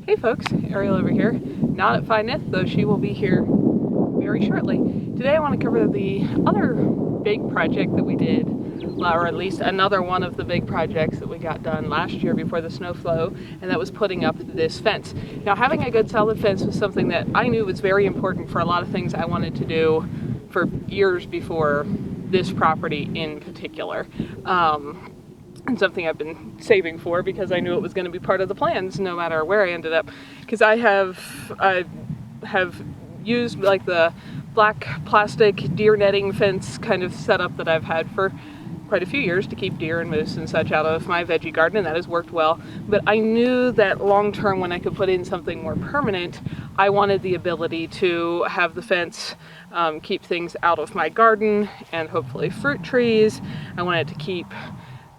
Hey folks, Ariel over here. Not at Nyth, though she will be here very shortly. Today I want to cover the other big project that we did, or at least another one of the big projects that we got done last year before the snow flow, and that was putting up this fence. Now, having a good solid fence was something that I knew was very important for a lot of things I wanted to do for years before this property in particular. And something I've been saving for because I knew it was going to be part of the plans no matter where I ended up. Because I have used like the black plastic deer netting fence kind of setup that I've had for quite a few years to keep deer and moose and such out of my veggie garden, and that has worked well. But I knew that long term, when I could put in something more permanent, I wanted the ability to have the fence keep things out of my garden and hopefully fruit trees. I wanted to keep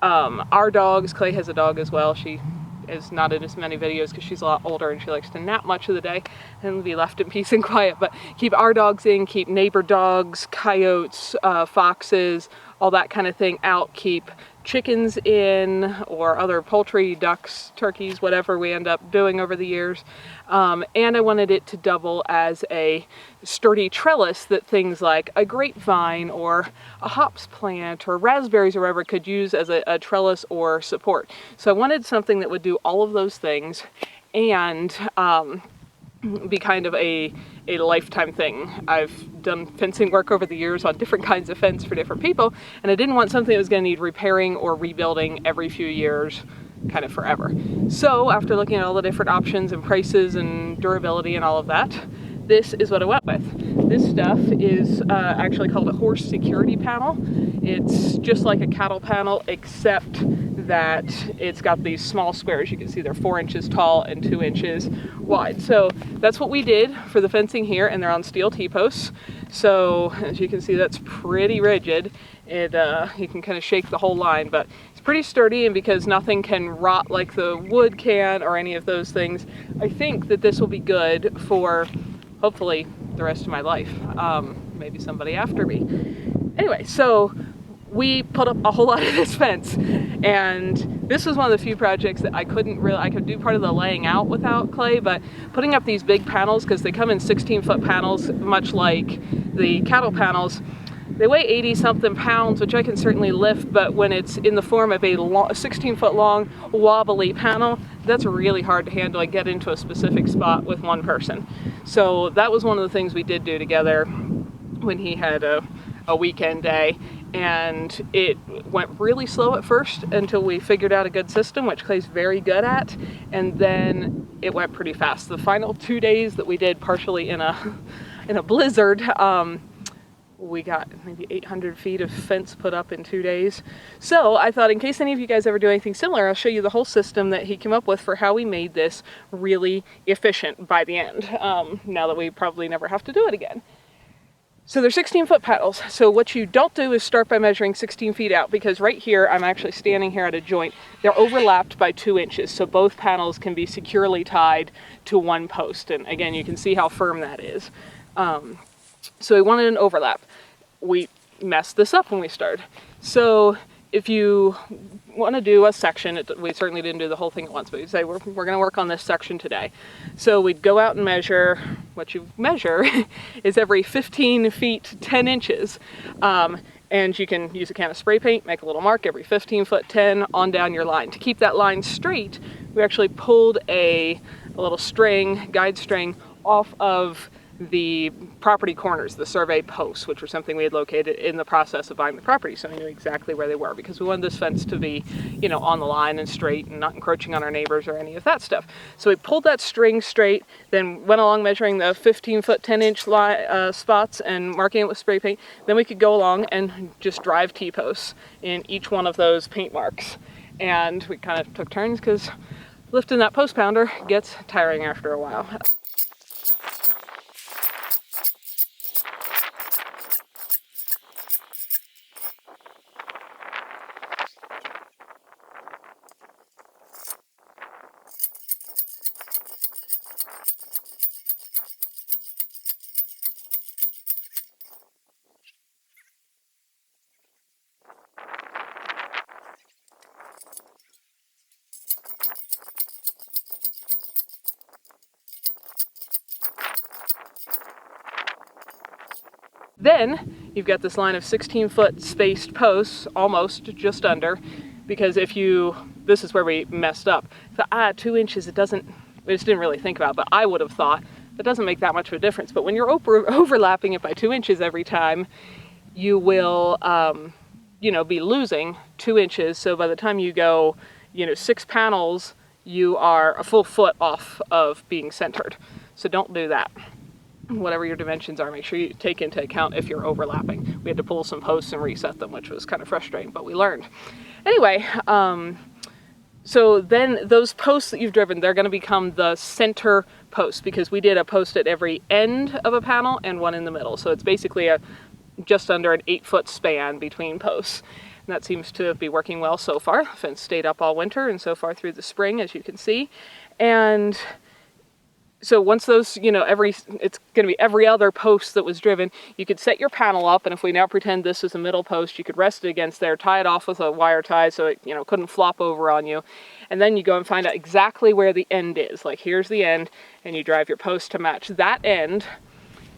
our dogs. Clay has a dog as well. She is not in as many videos because she's a lot older and she likes to nap much of the day and be left in peace and quiet. But keep our dogs in, keep neighbor dogs, coyotes, foxes, all that kind of thing out. Keep chickens in, or other poultry, ducks, turkeys, whatever we end up doing over the years. And I wanted it to double as a sturdy trellis that things like a grapevine or a hops plant or raspberries or whatever could use as a trellis or support. So I wanted something that would do all of those things and be kind of a lifetime thing. I've done fencing work over the years on different kinds of fence for different people, and I didn't want something that was going to need repairing or rebuilding every few years, kind of forever. So after looking at all the different options and prices and durability and all of that, this is what I went with. This stuff is actually called a horse security panel. It's just like a cattle panel, except that it's got these small squares. You can see they're 4 inches tall and 2 inches wide. So that's what we did for the fencing here, and they're on steel T-posts. So as you can see, that's pretty rigid. You can kind of shake the whole line, but it's pretty sturdy, and because nothing can rot like the wood can or any of those things, I think that this will be good for hopefully the rest of my life. Maybe somebody after me. Anyway, so we put up a whole lot of this fence, and this was one of the few projects that I could do part of the laying out without Clay, but putting up these big panels, because they come in 16-foot panels, much like the cattle panels. They weigh 80 something pounds, which I can certainly lift, but when it's in the form of a 16-foot long wobbly panel, that's really hard to handle and get into a specific spot with one person. So that was one of the things we did do together when he had a weekend day, and it went really slow at first until we figured out a good system, which Clay's very good at, and then it went pretty fast. The final 2 days that we did partially in a blizzard, we got maybe 800 feet of fence put up in 2 days. So I thought, in case any of you guys ever do anything similar, I'll show you the whole system that he came up with for how we made this really efficient by the end, now that we probably never have to do it again. So they're 16-foot panels. So what you don't do is start by measuring 16 feet out, because right here, I'm actually standing here at a joint. They're overlapped by 2 inches, so both panels can be securely tied to one post. And again, you can see how firm that is. So we wanted an overlap. We messed this up when we started. So if you want to do a section, we certainly didn't do the whole thing at once, but we'd say we're going to work on this section today. So we'd go out and measure. What you measure is every 15 feet 10 inches. And you can use a can of spray paint, make a little mark every 15 foot 10 on down your line. To keep that line straight, we actually pulled a little string, guide string, off of the property corners, the survey posts, which were something we had located in the process of buying the property, so we knew exactly where they were, because we wanted this fence to be, on the line and straight and not encroaching on our neighbors or any of that stuff. So we pulled that string straight, then went along measuring the 15 foot 10 inch spots and marking it with spray paint. Then we could go along and just drive T-posts in each one of those paint marks. And we kind of took turns, because lifting that post pounder gets tiring after a while. Then you've got this line of 16-foot spaced posts, almost just under, because this is where we messed up. So 2 inches, we just didn't really think about it, but I would have thought that doesn't make that much of a difference. But when you're overlapping it by 2 inches every time, you will, be losing 2 inches. So by the time you go, 6 panels, you are a full foot off of being centered. So don't do that. Whatever your dimensions are, make sure you take into account if you're overlapping. We had to pull some posts and reset them, which was kind of frustrating, but we learned. Anyway, so then those posts that you've driven, they're going to become the center posts, because we did a post at every end of a panel and one in the middle. So it's basically just under an 8-foot span between posts. And that seems to be working well so far. The fence stayed up all winter and so far through the spring, as you can see. And so once those, it's going to be every other post that was driven, you could set your panel up, and if we now pretend this is a middle post, you could rest it against there, tie it off with a wire tie so it, couldn't flop over on you. And then you go and find out exactly where the end is. Like, here's the end, and you drive your post to match that end,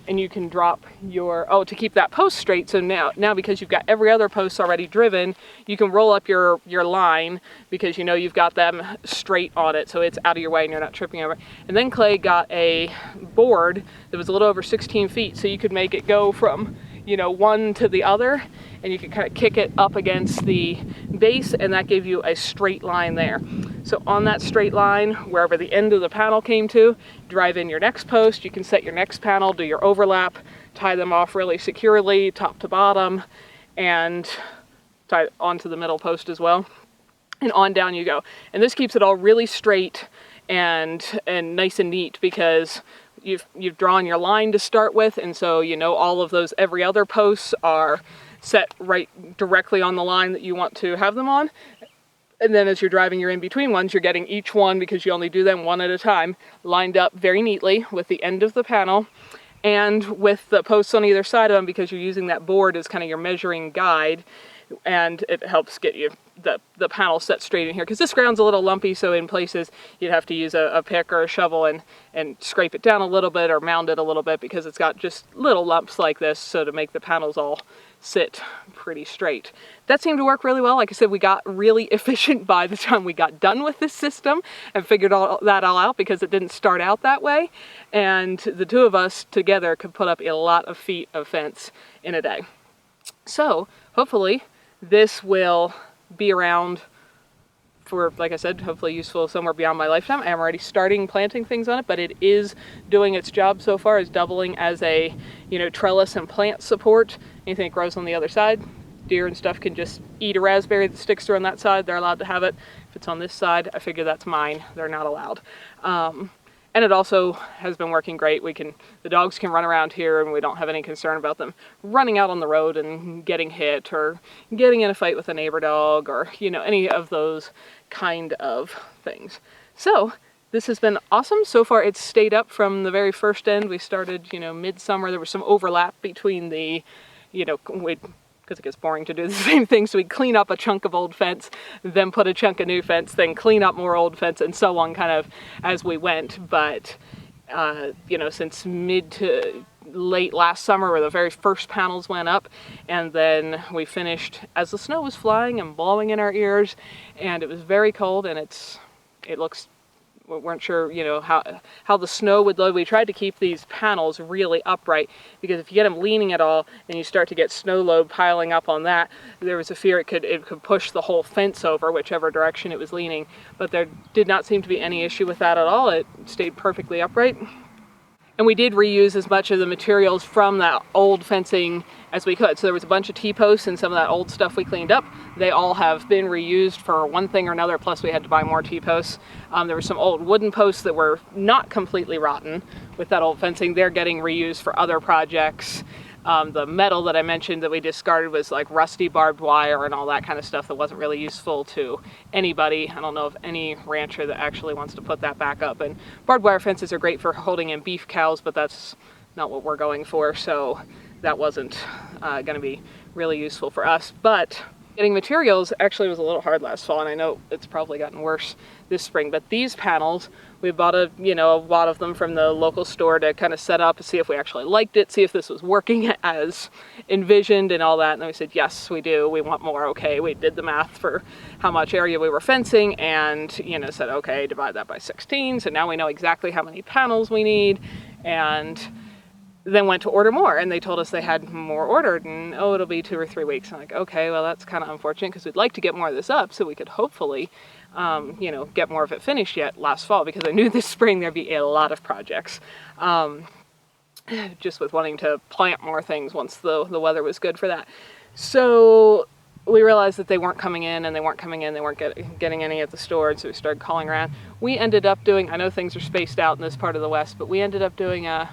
and you can drop to keep that post straight. So now because you've got every other post already driven, you can roll up your line, because you've got them straight on it, so it's out of your way and you're not tripping over. And then Clay got a board that was a little over 16 feet, so you could make it go from one to the other, and you could kind of kick it up against the base, and that gave you a straight line there. So on that straight line, wherever the end of the panel came to, drive in your next post, you can set your next panel, do your overlap, tie them off really securely, top to bottom, and tie it onto the middle post as well. And on down you go. And this keeps it all really straight and nice and neat, because you've drawn your line to start with, and so all of those every other posts are set right directly on the line that you want to have them on. And then as you're driving your in-between ones, you're getting each one, because you only do them one at a time, lined up very neatly with the end of the panel and with the posts on either side of them, because you're using that board as kind of your measuring guide, and it helps get you the panel set straight in here, because this ground's a little lumpy, so in places you'd have to use a pick or a shovel and scrape it down a little bit or mound it a little bit, because it's got just little lumps like this, so to make the panels all sit pretty straight. That seemed to work really well. Like I said, we got really efficient by the time we got done with this system and figured all that out, because it didn't start out that way, and the two of us together could put up a lot of feet of fence in a day. So hopefully this will be around for, like I said, hopefully useful somewhere beyond my lifetime. I am already starting planting things on it, but it is doing its job so far, as doubling as a, trellis and plant support. Anything that grows on the other side, deer and stuff can just eat a raspberry that sticks through on that side. They're allowed to have it. If it's on this side, I figure that's mine. They're not allowed. And it also has been working great. The dogs can run around here, and we don't have any concern about them running out on the road and getting hit or getting in a fight with a neighbor dog, or, any of those kind of things. So this has been awesome. So far it's stayed up from the very first end. We started, midsummer. There was some overlap between the, because it gets boring to do the same thing, so we clean up a chunk of old fence, then put a chunk of new fence, then clean up more old fence, and so on, kind of as we went. But since mid to late last summer, where the very first panels went up, and then we finished as the snow was flying and blowing in our ears, and it was very cold, and it looks, we weren't sure, how the snow would load. We tried to keep these panels really upright, because if you get them leaning at all and you start to get snow load piling up on that, there was a fear it could push the whole fence over, whichever direction it was leaning. But there did not seem to be any issue with that at all. It stayed perfectly upright. And we did reuse as much of the materials from that old fencing as we could. So there was a bunch of T-posts and some of that old stuff we cleaned up. They all have been reused for one thing or another, plus we had to buy more T-posts. There were some old wooden posts that were not completely rotten with that old fencing. They're getting reused for other projects. The metal that I mentioned that we discarded was like rusty barbed wire and all that kind of stuff that wasn't really useful to anybody. I don't know of any rancher that actually wants to put that back up. And barbed wire fences are great for holding in beef cows, but that's not what we're going for, so that wasn't going to be really useful for us. But Getting materials actually was a little hard last fall, and I know it's probably gotten worse this spring, but these panels, we bought a lot of them from the local store to kind of set up and see if we actually liked it, see if this was working as envisioned and all that. And then we said, yes, we do. We want more. Okay, we did the math for how much area we were fencing and, said, okay, divide that by 16. So now we know exactly how many panels we need. And then went to order more, and they told us they had more ordered, and it'll be 2 or 3 weeks. I'm like, okay, well, that's kind of unfortunate because we'd like to get more of this up so we could hopefully get more of it finished yet last fall, because I knew this spring there'd be a lot of projects, just with wanting to plant more things once the weather was good for that. So we realized that they weren't coming in, and they weren't getting any at the store, and so we started calling around. We ended up doing, I know things are spaced out in this part of the West, but we ended up doing a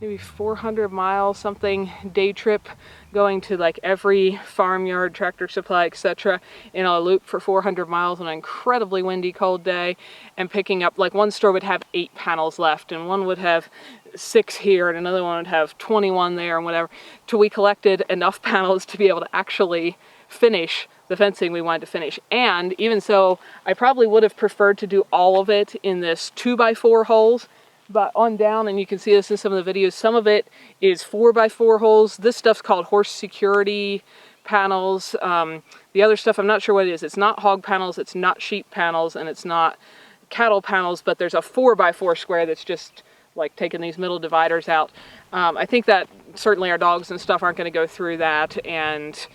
maybe 400-mile something day trip, going to like every farmyard, Tractor Supply, etc. in a loop for 400 miles on an incredibly windy, cold day, and picking up, like, one store would have 8 panels left, and one would have 6 here, and another one would have 21 there, and whatever, till we collected enough panels to be able to actually finish the fencing we wanted to finish. And even so, I probably would have preferred to do all of it in this 2x4 holes, but on down, and you can see this in some of the videos, some of it is 4x4 holes. This stuff's called horse security panels. The other stuff, I'm not sure what it is. It's not hog panels, it's not sheep panels, and it's not cattle panels, but there's a 4x4 square that's just like taking these middle dividers out. I think that certainly our dogs and stuff aren't going to go through that, and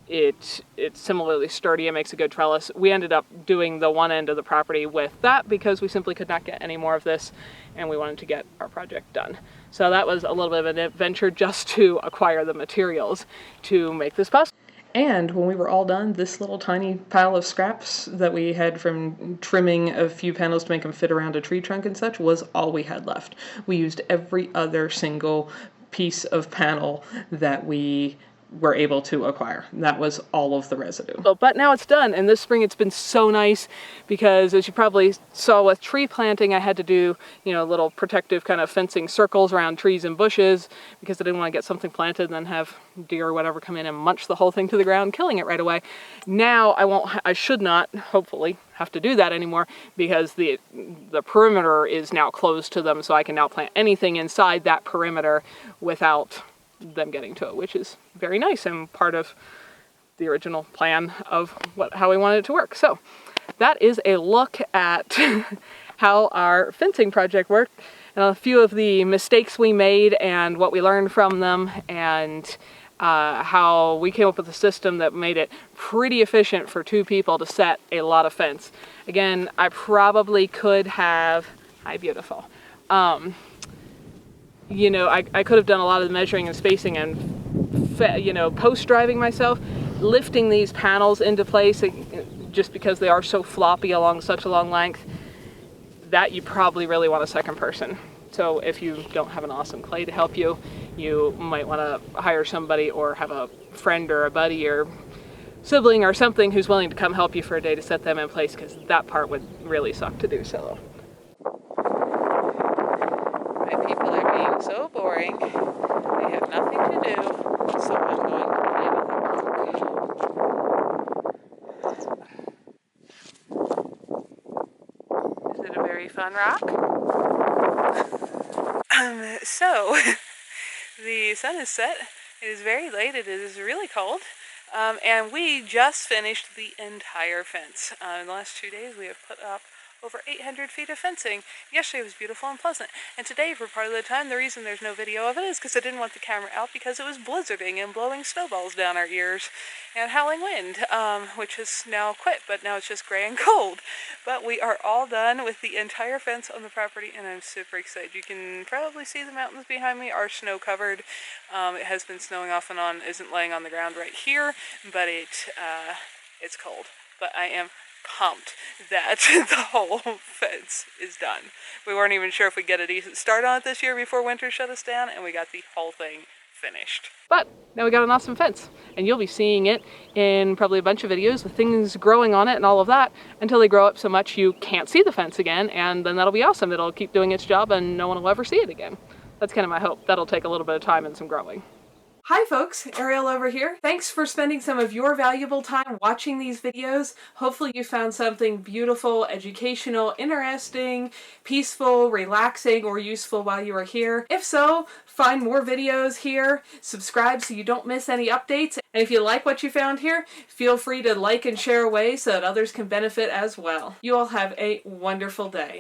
it's similarly sturdy and makes a good trellis. We ended up doing the one end of the property with that because we simply could not get any more of this, and we wanted to get our project done. So that was a little bit of an adventure just to acquire the materials to make this possible. And when we were all done, this little tiny pile of scraps that we had from trimming a few panels to make them fit around a tree trunk and such was all we had left. We used every other single piece of panel that we were able to acquire. That was all of the residue. But now it's done, and this spring it's been so nice because, as you probably saw with tree planting, I had to do, little protective kind of fencing circles around trees and bushes because I didn't want to get something planted and then have deer or whatever come in and munch the whole thing to the ground, killing it right away. Now I should not, hopefully, have to do that anymore because the perimeter is now closed to them, so I can now plant anything inside that perimeter without them getting to it, which is very nice and part of the original plan of how we wanted it to work. So that is a look at how our fencing project worked, and a few of the mistakes we made and what we learned from them, and how we came up with a system that made it pretty efficient for 2 people to set a lot of fence. Again, I probably could have, hi beautiful, I could have done a lot of the measuring and spacing and, post driving myself, lifting these panels into place just because they are so floppy along such a long length. That you probably really want a second person. So if you don't have an awesome clay to help you, you might want to hire somebody or have a friend or a buddy or sibling or something who's willing to come help you for a day to set them in place, because that part would really suck to do solo. My people are being so boring. They have nothing to do, so I'm going to play with a rock. Is it a very fun rock? So, the sun is set. It is very late. It is really cold. And we just finished the entire fence. In the last 2 days, we have put up over 800 feet of fencing. Yesterday was beautiful and pleasant. And today, for part of the time, the reason there's no video of it is because I didn't want the camera out because it was blizzarding and blowing snowballs down our ears and howling wind, which has now quit, but now it's just gray and cold. But we are all done with the entire fence on the property, and I'm super excited. You can probably see the mountains behind me are snow covered. It has been snowing off and on, isn't laying on the ground right here, but it's cold. But I am pumped that the whole fence is done. We weren't even sure if we'd get a decent start on it this year before winter shut us down, and we got the whole thing finished. But now we got an awesome fence, and you'll be seeing it in probably a bunch of videos with things growing on it and all of that until they grow up so much you can't see the fence again, and then that'll be awesome. It'll keep doing its job and no one will ever see it again. That's kind of my hope. That'll take a little bit of time and some growing. Hi folks, Ariel over here. Thanks for spending some of your valuable time watching these videos. Hopefully you found something beautiful, educational, interesting, peaceful, relaxing, or useful while you were here. If so, find more videos here, subscribe so you don't miss any updates, and if you like what you found here, feel free to like and share away so that others can benefit as well. You all have a wonderful day.